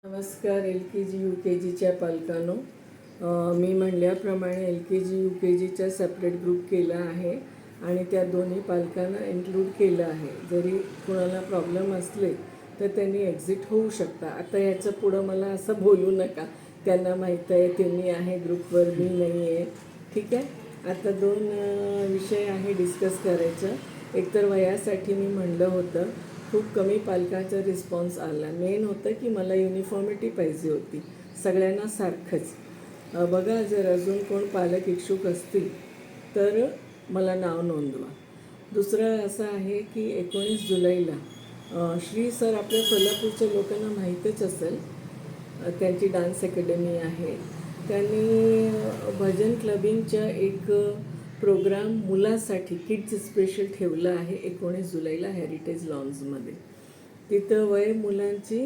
नमस्कार LKG UKGच्या पालकांनो. मी म्हणल्याप्रमाणे LKG UKGचा separate group केला आहे आणि त्या दोन्ही पालकांना इन्क्लूड केलं आहे. जरी कोणाला प्रॉब्लेम असले तर त्यांनी एक्झिट होऊ शकता. आता याचं पुढं मला असं बोलू नका, त्यांना माहीत आहे ते मी आहे ग्रुपवर, मी नाही आहे. ठीक आहे. आता दोन विषय आहे डिस्कस करायचं. एकतर वयासाठी मी म्हणलं होतं, खूप कमी पालकांचा रिस्पॉन्स आला. मेन होतं की मला युनिफॉर्मिटी पाहिजे होती, सगळ्यांना सारखंच. बघा, जर अजून कोण पालक इच्छुक असतील तर मला नाव नोंदवा. दुसरं असं आहे की 19 जुलैला श्री सर आपल्या सोलापूरच्या लोकांना माहीतच असेल, त्यांची डान्स अकॅडमी आहे. त्यांनी भजन क्लबिंगच्या एक प्रोग्राम मुलासाठी किड्स स्पेशल ठेवलं आहे 19 जुलैला हेरिटेज लॉन्समध्ये. तिथं वय मुलांची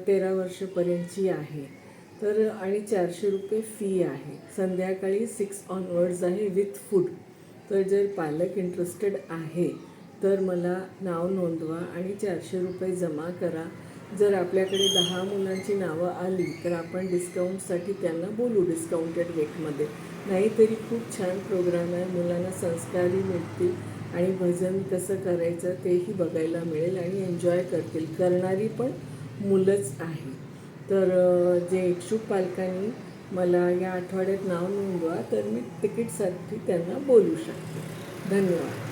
13 वर्षापर्यंतची आहे. तर आणि 400 रुपये फी आहे. संध्याकाळी 6 ऑनवर्ड्स आहे विथ फूड. तर जर पालक इंटरेस्टेड आहे तर मला नाव नोंदवा आणि 400 रुपये जमा करा. जर आपल्याकडे 10 मुलांची नावं आली तर आपण डिस्काउंटसाठी त्यांना बोलू, डिस्काउंटेड रेटमध्ये. नाहीतरी खूप छान प्रोग्राम आहे. मुलांना संस्कारही मिळतील आणि भजन कसं करायचं तेही बघायला मिळेल आणि एन्जॉय करतील. करणारी पण मुलंच आहे. तर जे इच्छुक पालकांनी मला या आठवड्यात नाव नोंदवा तर मी तिकीटसाठी त्यांना बोलू शकते. धन्यवाद.